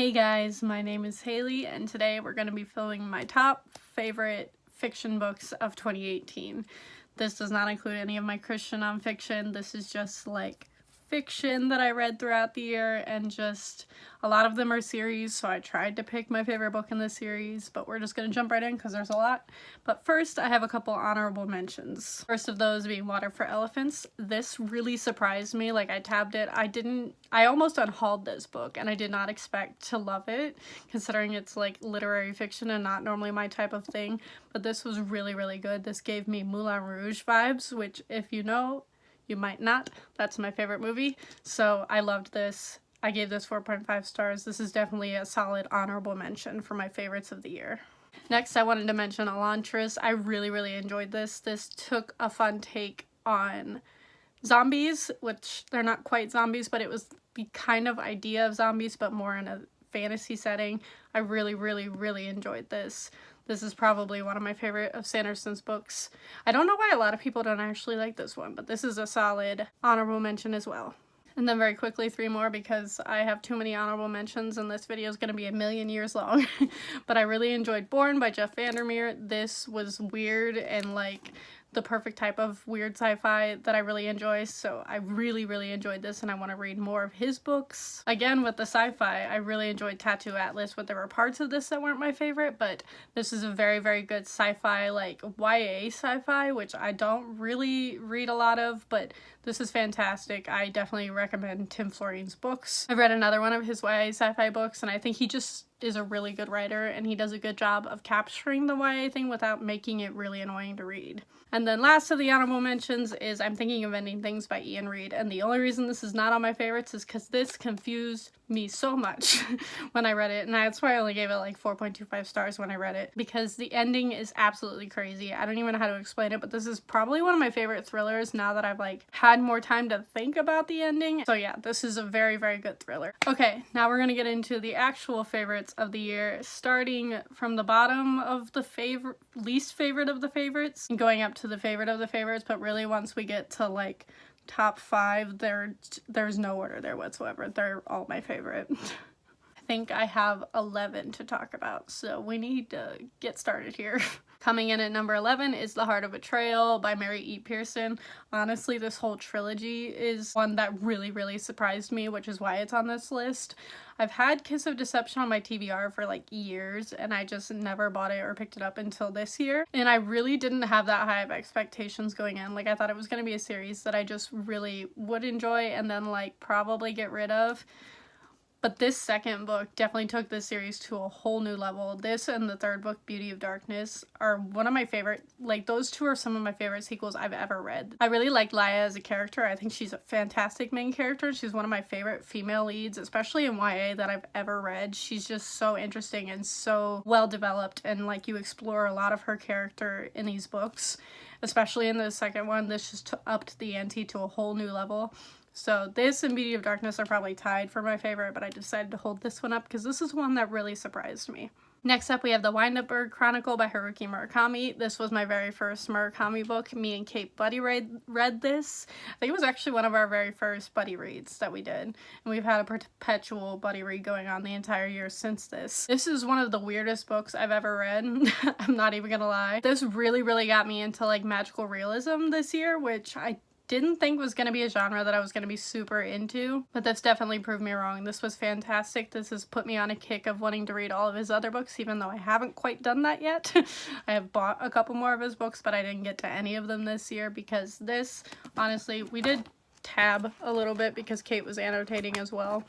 Hey guys, my name is Haley and today we're going to be filming my top favorite fiction books of 2018. This does not include any of my Christian nonfiction. This is just like fiction that I read throughout the year, and just a lot of them are series, so I tried to pick my favorite book in the series, but we're just going to jump right in because there's a lot. But first, I have a couple honorable mentions. First of those being Water for Elephants. This really surprised me. Like, I tabbed it. I almost unhauled this book, and I did not expect to love it, considering it's like literary fiction and not normally my type of thing. But this was really, really good. This gave me Moulin Rouge vibes, which, if you know, you might not. That's my favorite movie. So I loved this. I gave this 4.5 stars. This is definitely a solid honorable mention for my favorites of the year. Next, I wanted to mention Elantris. I really, really enjoyed this. This took a fun take on zombies, which they're not quite zombies, but it was the kind of idea of zombies, but more in a fantasy setting. I really, really, really enjoyed this. This is probably one of my favorite of Sanderson's books. I don't know why a lot of people don't actually like this one, but this is a solid honorable mention as well. And then very quickly, 3 more because I have too many honorable mentions and this video is going to be a million years long. But I really enjoyed Born by Jeff Vandermeer. This was weird and like the perfect type of weird sci-fi that I really enjoy, so I really, really enjoyed this and I want to read more of his books. Again, with the sci-fi, I really enjoyed Tattoo Atlas, but there were parts of this that weren't my favorite, but this is a very, very good sci-fi, like YA sci-fi, which I don't really read a lot of, but this is fantastic. I definitely recommend Tim Florine's books. I've read another one of his YA sci-fi books, and I think he just is a really good writer, and he does a good job of capturing the YA thing without making it really annoying to read. And then last of the honorable mentions is I'm Thinking of Ending Things by Ian Reid, and the only reason this is not on my favorites is because this confused me so much when I read it, and that's why I only gave it like 4.25 stars when I read it, because the ending is absolutely crazy. I don't even know how to explain it, but this is probably one of my favorite thrillers now that I've like had more time to think about the ending. So yeah, this is a very, very good thriller. Okay, now we're gonna get into the actual favorites of the year, starting from the bottom of the least favorite of the favorites and going up to the favorite of the favorites, but really once we get to like top 5, there's no order there whatsoever. They're all my favorite. I think I have 11 to talk about, so we need to get started here. Coming in at number 11 is The Heart of Betrayal by Mary E. Pearson. Honestly, this whole trilogy is one that really, really surprised me, which is why it's on this list. I've had Kiss of Deception on my TBR for like years, and I just never bought it or picked it up until this year. And I really didn't have that high of expectations going in. Like, I thought it was going to be a series that I just really would enjoy and then like probably get rid of. But this second book definitely took this series to a whole new level. This and the third book, Beauty of Darkness, are one of my favorite, like those two are some of my favorite sequels I've ever read. I really like Laya as a character. I think she's a fantastic main character. She's one of my favorite female leads, especially in YA, that I've ever read. She's just so interesting and so well developed, and like you explore a lot of her character in these books, especially in the second one. This just upped the ante to a whole new level. So this and Beauty of Darkness are probably tied for my favorite, but I decided to hold this one up because this is one that really surprised me. Next up, we have The Wind-Up Bird Chronicle by Haruki Murakami. This was my very first Murakami book. Me and Kate buddy read this. I think it was actually one of our very first buddy reads that we did. And we've had a perpetual buddy read going on the entire year since this. This is one of the weirdest books I've ever read. I'm not even gonna lie. This really, really got me into like magical realism this year, which I didn't think was going to be a genre that I was going to be super into, but that's definitely proved me wrong. This was fantastic. This has put me on a kick of wanting to read all of his other books, even though I haven't quite done that yet. I have bought a couple more of his books, but I didn't get to any of them this year because this, honestly, we did tab a little bit because Kate was annotating as well,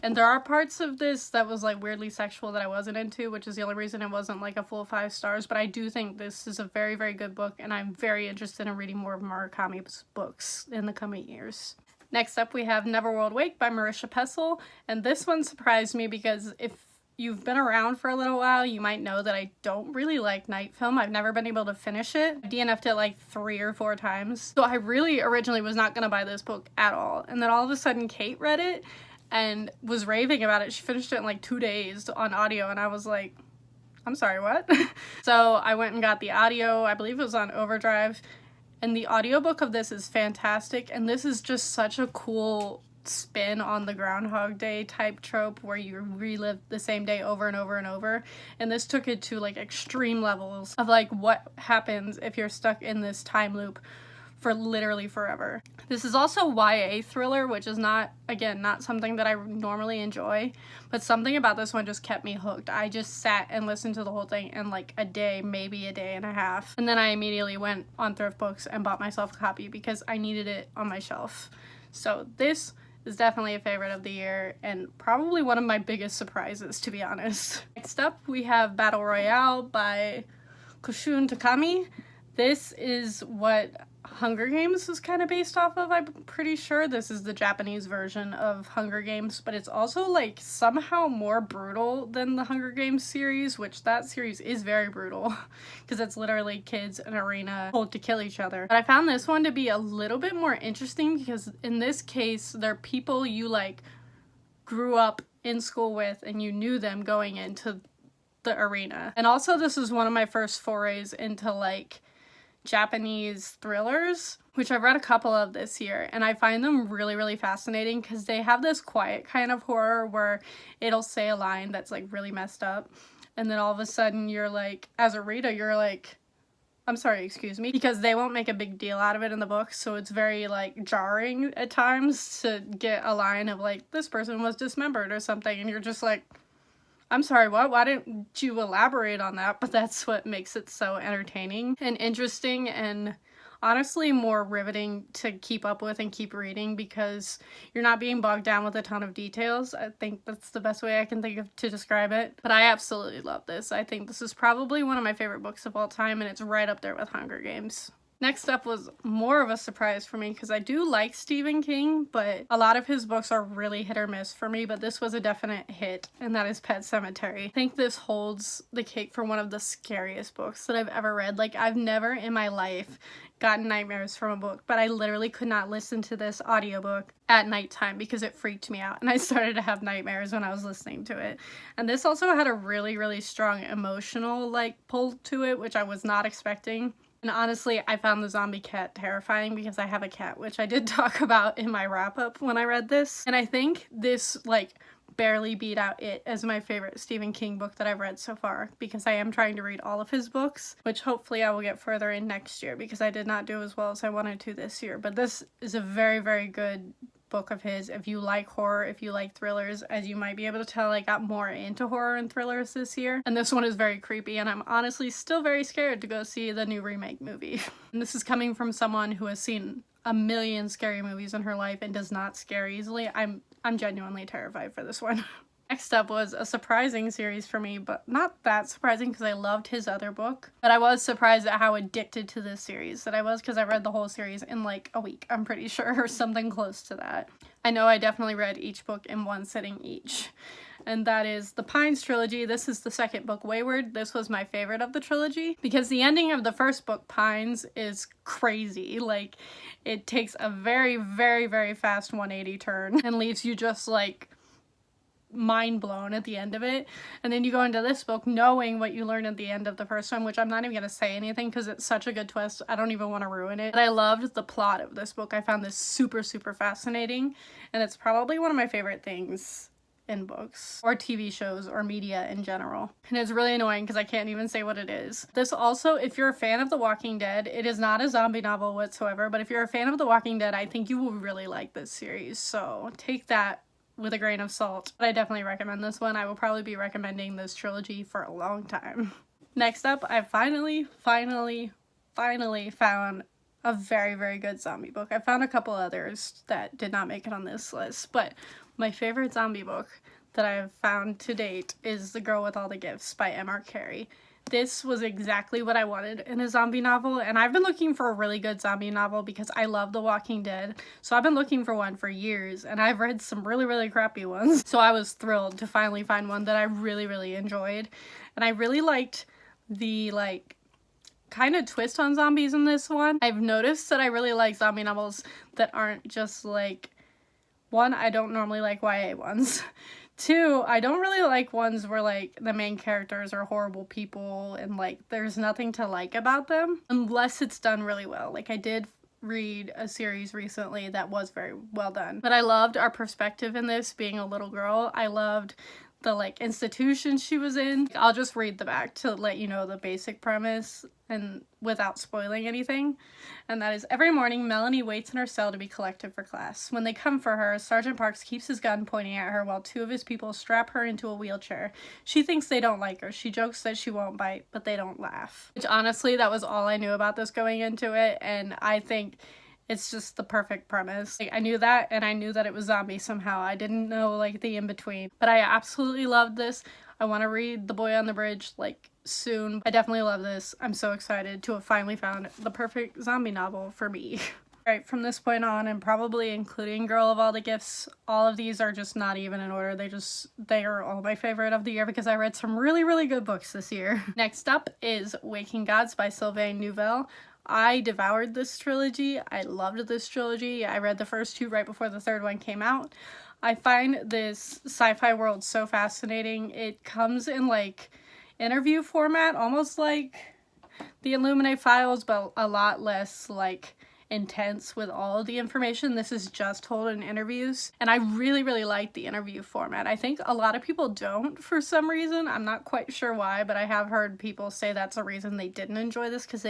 and there are parts of this that was like weirdly sexual that I wasn't into, which is the only reason it wasn't like a full 5 stars, but I do think this is a very, very good book, and I'm very interested in reading more of Murakami's books in the coming years. Next up, we have Neverworld Wake by Marisha Pessl, and this one surprised me because if you've been around for a little while, you might know that I don't really like night film. I've never been able to finish it. I DNF'd it like 3 or 4 times. So I really originally was not going to buy this book at all. And then all of a sudden Kate read it and was raving about it. She finished it in like 2 days on audio, and I was like, I'm sorry, what? So I went and got the audio. I believe it was on Overdrive. And the audiobook of this is fantastic. And this is just such a cool spin on the Groundhog Day type trope where you relive the same day over and over and over, and this took it to like extreme levels of like what happens if you're stuck in this time loop for literally forever. This is also YA thriller, which is not something that I normally enjoy, but something about this one just kept me hooked. I just sat and listened to the whole thing in like a day, maybe a day and a half, and then I immediately went on Thrift Books and bought myself a copy because I needed it on my shelf. So this is definitely a favorite of the year and probably one of my biggest surprises, to be honest. Next up, we have Battle Royale by Koshun Takami. This is what Hunger Games is kind of based off of, I'm pretty sure. This is the Japanese version of Hunger Games, but it's also like somehow more brutal than the Hunger Games series, which that series is very brutal because it's literally kids in an arena told to kill each other. But I found this one to be a little bit more interesting because in this case, they're people you like grew up in school with and you knew them going into the arena. And also this is one of my first forays into like Japanese thrillers, which I've read a couple of this year, and I find them really, really fascinating because they have this quiet kind of horror where it'll say a line that's like really messed up, and then all of a sudden you're like, as a reader, you're like, I'm sorry, excuse me, because they won't make a big deal out of it in the book, so it's very like jarring at times to get a line of like, this person was dismembered or something, and you're just like, I'm sorry, what? Why didn't you elaborate on that? But that's what makes it so entertaining and interesting and honestly more riveting to keep up with and keep reading because you're not being bogged down with a ton of details. I think that's the best way I can think of to describe it. But I absolutely love this. I think this is probably one of my favorite books of all time, and it's right up there with Hunger Games. Next up was more of a surprise for me because I do like Stephen King, but a lot of his books are really hit or miss for me, but this was a definite hit, and that is Pet Sematary. I think this holds the cake for one of the scariest books that I've ever read. Like, I've never in my life gotten nightmares from a book, but I literally could not listen to this audiobook at nighttime because it freaked me out, and I started to have nightmares when I was listening to it. And this also had a really, really strong emotional, like, pull to it, which I was not expecting. And honestly, I found the zombie cat terrifying because I have a cat, which I did talk about in my wrap-up when I read this. And I think this, like, barely beat out It as my favorite Stephen King book that I've read so far because I am trying to read all of his books, which hopefully I will get further in next year because I did not do as well as I wanted to this year. But this is a very, very good book of his. If you like horror, if you like thrillers, as you might be able to tell, I got more into horror and thrillers this year, and this one is very creepy, and I'm honestly still very scared to go see the new remake movie. And this is coming from someone who has seen a million scary movies in her life and does not scare easily. I'm genuinely terrified for this one. Next up was a surprising series for me, but not that surprising because I loved his other book. But I was surprised at how addicted to this series that I was because I read the whole series in like a week, I'm pretty sure, or something close to that. I know I definitely read each book in one sitting each. And that is the Pines trilogy. This is the second book, Wayward. This was my favorite of the trilogy because the ending of the first book, Pines, is crazy. Like, it takes a very, very, very fast 180 turn and leaves you just like mind blown at the end of it. And then you go into this book knowing what you learned at the end of the first one, which I'm not even going to say anything because it's such a good twist. I don't even want to ruin it. But I loved the plot of this book. I found this super, super fascinating, and it's probably one of my favorite things in books or TV shows or media in general. And it's really annoying because I can't even say what it is. This also, if you're a fan of The Walking Dead, it is not a zombie novel whatsoever, but if you're a fan of The Walking Dead, I think you will really like this series. So take that with a grain of salt. But I definitely recommend this one. I will probably be recommending this trilogy for a long time. Next up, I finally found a very, very good zombie book. I found a couple others that did not make it on this list, but my favorite zombie book that I have found to date is The Girl with All the Gifts by M.R. Carey. This was exactly what I wanted in a zombie novel, and I've been looking for a really good zombie novel because I love The Walking Dead, so I've been looking for one for years, and I've read some really, really crappy ones, so I was thrilled to finally find one that I really, really enjoyed. And I really liked the, like, kind of twist on zombies in this one. I've noticed that I really like zombie novels that aren't just, like, one, I don't normally like YA ones. Two, I don't really like ones where, like, the main characters are horrible people and, like, there's nothing to like about them unless it's done really well. Like, I did read a series recently that was very well done. But I loved our perspective in this, being a little girl. I loved the like institution she was in. I'll just read the back to let you know the basic premise and without spoiling anything. And that is, every morning Melanie waits in her cell to be collected for class. When they come for her, Sergeant Parks keeps his gun pointing at her while two of his people strap her into a wheelchair. She thinks they don't like her. She jokes that she won't bite, but they don't laugh. Which honestly, that was all I knew about this going into it, and I think it's just the perfect premise. Like, I knew that, and I knew that it was zombie somehow. I didn't know like the in-between, but I absolutely loved this. I want to read The Boy on the Bridge like soon. I definitely love this. I'm so excited to have finally found the perfect zombie novel for me. Alright, from this point on, and probably including Girl of All the Gifts, all of these are just not even in order. They are all my favorite of the year because I read some really, really good books this year. Next up is Waking Gods by Sylvain Neuvel. I devoured this trilogy. I loved this trilogy. I read the first two right before the third one came out. I find this sci-fi world so fascinating. It comes in like interview format, almost like the Illuminate Files, but a lot less like intense with all of the information. This is just told in interviews, and I really, really like the interview format. I think a lot of people don't for some reason. I'm not quite sure why, but I have heard people say that's a reason they didn't enjoy this, because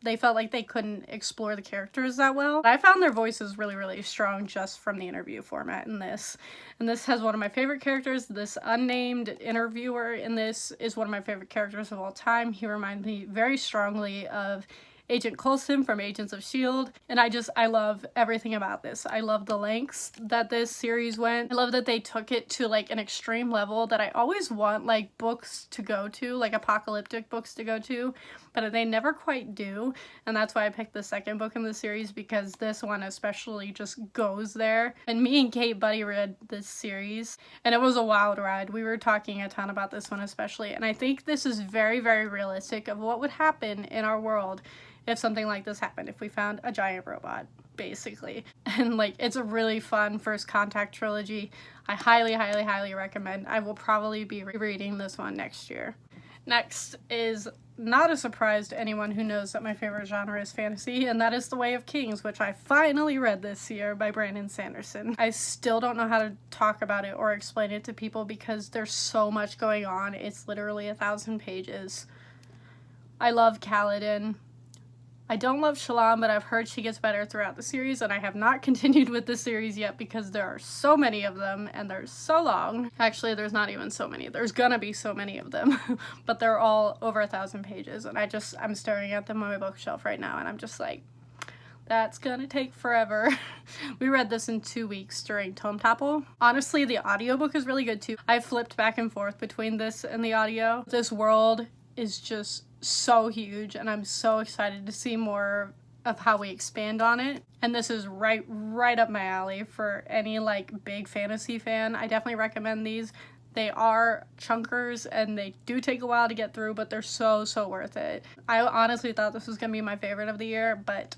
they felt like they couldn't explore the characters that well. But I found their voices really, really strong just from the interview format in this. And this has one of my favorite characters. This unnamed interviewer in this is one of my favorite characters of all time. He reminds me very strongly of Agent Coulson from Agents of S.H.I.E.L.D. And I love everything about this. I love the lengths that this series went. I love that they took it to like an extreme level that I always want like books to go to, like apocalyptic books to go to, but they never quite do. And that's why I picked the second book in the series, because this one especially just goes there. And me and Kate buddy read this series, and it was a wild ride. We were talking a ton about this one especially, and I think this is very, very realistic of what would happen in our world if something like this happened, if we found a giant robot, basically. And like, it's a really fun First Contact trilogy. I highly, highly, highly recommend. I will probably be rereading this one next year. Next is not a surprise to anyone who knows that my favorite genre is fantasy, and that is The Way of Kings, which I finally read this year by Brandon Sanderson. I still don't know how to talk about it or explain it to people because there's so much going on. It's literally 1,000 pages. I love Kaladin. I don't love Shallan, but I've heard she gets better throughout the series, and I have not continued with the series yet because there are so many of them and they're so long. Actually, there's not even so many. There's gonna be so many of them, but they're all over 1,000 pages, and I'm staring at them on my bookshelf right now, and I'm just like, that's gonna take forever. We read this in 2 weeks during Tome Topple. Honestly, the audiobook is really good too. I flipped back and forth between this and the audio. This world is just so huge, and I'm so excited to see more of how we expand on it. And this is right up my alley for any like big fantasy fan. I definitely recommend these. They are chunkers and they do take a while to get through, but they're so worth it. I honestly thought this was gonna be my favorite of the year, but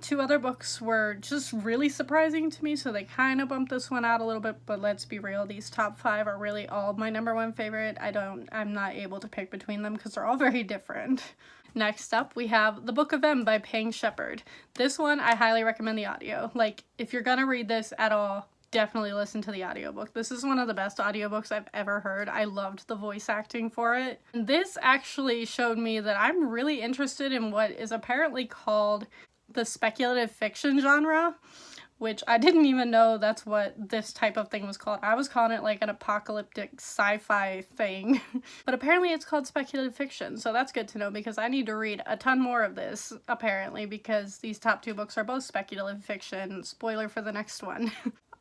two other books were just really surprising to me, so they kind of bumped this one out a little bit, but let's be real, these top 5 are really all my #1 favorite. I'm not able to pick between them because they're all very different. Next up, we have The Book of M by Pang Shepard. This one, I highly recommend the audio. Like, if you're gonna read this at all, definitely listen to the audiobook. This is one of the best audiobooks I've ever heard. I loved the voice acting for it. And this actually showed me that I'm really interested in what is apparently called the speculative fiction genre, which I didn't even know that's what this type of thing was called. I was calling it like an apocalyptic sci-fi thing, but apparently it's called speculative fiction, so that's good to know because I need to read a ton more of this, apparently, because these top 2 books are both speculative fiction. Spoiler for the next one.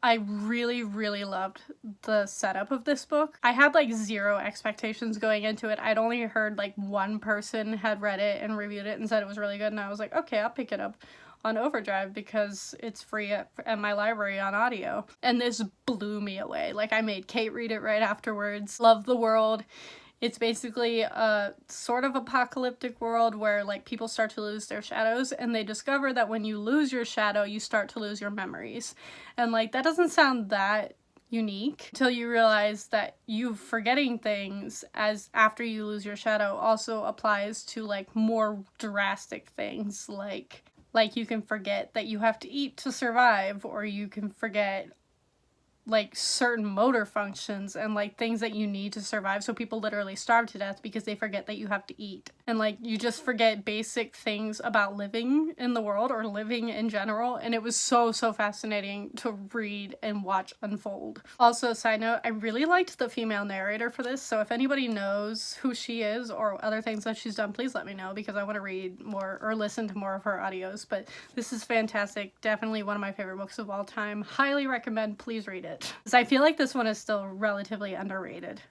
I really, really loved the setup of this book. I had like 0 expectations going into it. I'd only heard like one person had read it and reviewed it and said it was really good, and I was like, okay, I'll pick it up on Overdrive because it's free at my library on audio. And this blew me away. Like, I made Kate read it right afterwards. Love the world. It's basically a sort of apocalyptic world where like people start to lose their shadows, and they discover that when you lose your shadow, you start to lose your memories. And like, that doesn't sound that unique until you realize that you forgetting things as after you lose your shadow also applies to like more drastic things like Like, you can forget that you have to eat to survive, or you can forget like certain motor functions and like things that you need to survive. So people literally starve to death because they forget that you have to eat. And like, you just forget basic things about living in the world or living in general. And it was so fascinating to read and watch unfold. Also, side note, I really liked the female narrator for this. So if anybody knows who she is or other things that she's done, please let me know, because I want to read more or listen to more of her audios. But this is fantastic. Definitely one of my favorite books of all time. Highly recommend. Please read it. Because I feel like this one is still relatively underrated.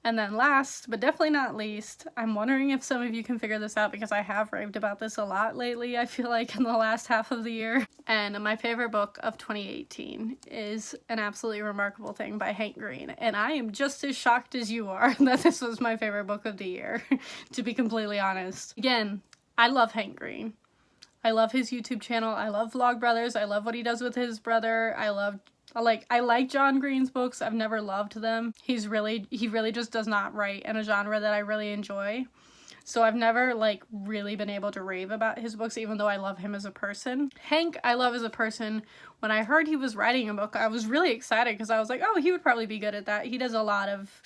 And then last, but definitely not least, I'm wondering if some of you can figure this out, because I have raved about this a lot lately, I feel like, in the last half of the year. And my favorite book of 2018 is An Absolutely Remarkable Thing by Hank Green. And I am just as shocked as you are that this was my favorite book of the year, to be completely honest. Again, I love Hank Green. I love his YouTube channel. I love Vlogbrothers. I love what he does with his brother. I like John Green's books. I've never loved them. He really just does not write in a genre that I really enjoy. So I've never like really been able to rave about his books, even though I love him as a person. Hank, I love as a person. When I heard he was writing a book, I was really excited, because I was like, oh, he would probably be good at that. He does a lot of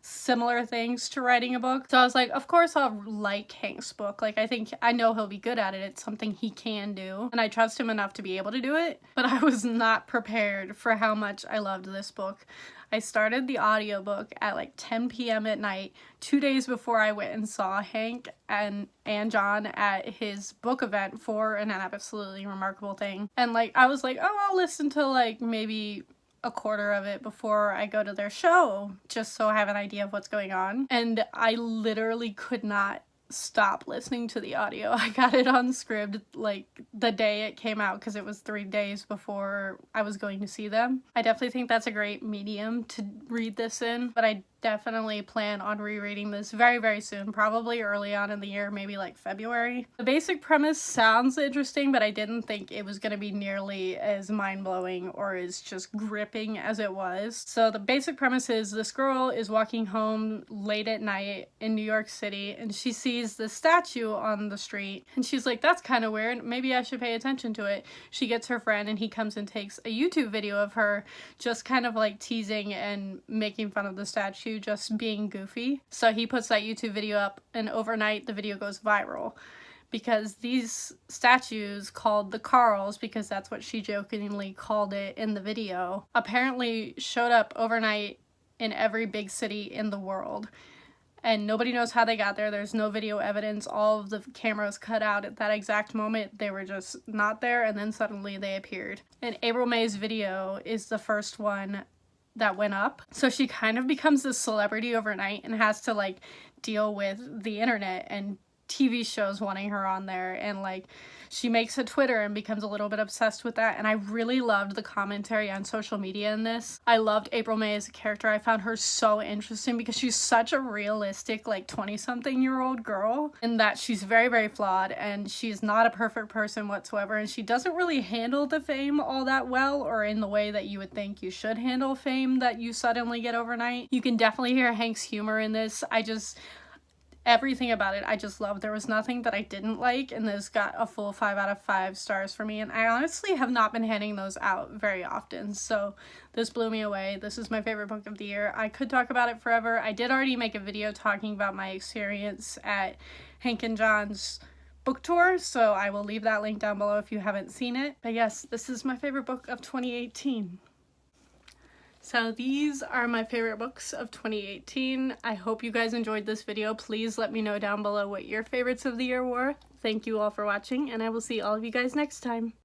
similar things to writing a book. So I was like, of course I'll like Hank's book. Like, I know he'll be good at it. It's something he can do, and I trust him enough to be able to do it. But I was not prepared for how much I loved this book. I started the audiobook at like 10 p.m. at night, 2 days before I went and saw Hank and John at his book event for An Absolutely Remarkable Thing. And like, I was like, oh, I'll listen to like maybe a quarter of it before I go to their show, just so I have an idea of what's going on. And I literally could not stop listening to the audio. I got it on Scribd like the day it came out, because it was 3 days before I was going to see them. I definitely think that's a great medium to read this in, but I definitely plan on rereading this very soon, probably early on in the year, maybe like February. The basic premise sounds interesting, but I didn't think it was going to be nearly as mind-blowing or as just gripping as it was. So the basic premise is this girl is walking home late at night in New York City, and she sees this statue on the street, and she's like, that's kind of weird, maybe I should pay attention to it. She gets her friend, and he comes and takes a YouTube video of her just kind of like teasing and making fun of the statue, just being goofy. So he puts that YouTube video up, and overnight the video goes viral, because these statues, called the Carls, because that's what she jokingly called it in the video, apparently showed up overnight in every big city in the world. And nobody knows how they got there. There's no video evidence. All of the cameras cut out at that exact moment. They were just not there, and then suddenly they appeared. And April May's video is the first one that went up. So she kind of becomes this celebrity overnight and has to like deal with the internet and TV shows wanting her on there, and like she makes a Twitter and becomes a little bit obsessed with that. And I really loved the commentary on social media in this. I loved April May as a character. I found her so interesting, because she's such a realistic like 20-something-year-old girl, in that she's very flawed, and she's not a perfect person whatsoever, and she doesn't really handle the fame all that well, or in the way that you would think you should handle fame that you suddenly get overnight. You can definitely hear Hank's humor in this. Everything about it I just loved. There was nothing that I didn't like, and this got a full 5 out of 5 stars for me, and I honestly have not been handing those out very often, so this blew me away. This is my favorite book of the year. I could talk about it forever. I did already make a video talking about my experience at Hank and John's book tour, so I will leave that link down below if you haven't seen it. But yes, this is my favorite book of 2018. So these are my favorite books of 2018. I hope you guys enjoyed this video. Please let me know down below what your favorites of the year were. Thank you all for watching, and I will see all of you guys next time.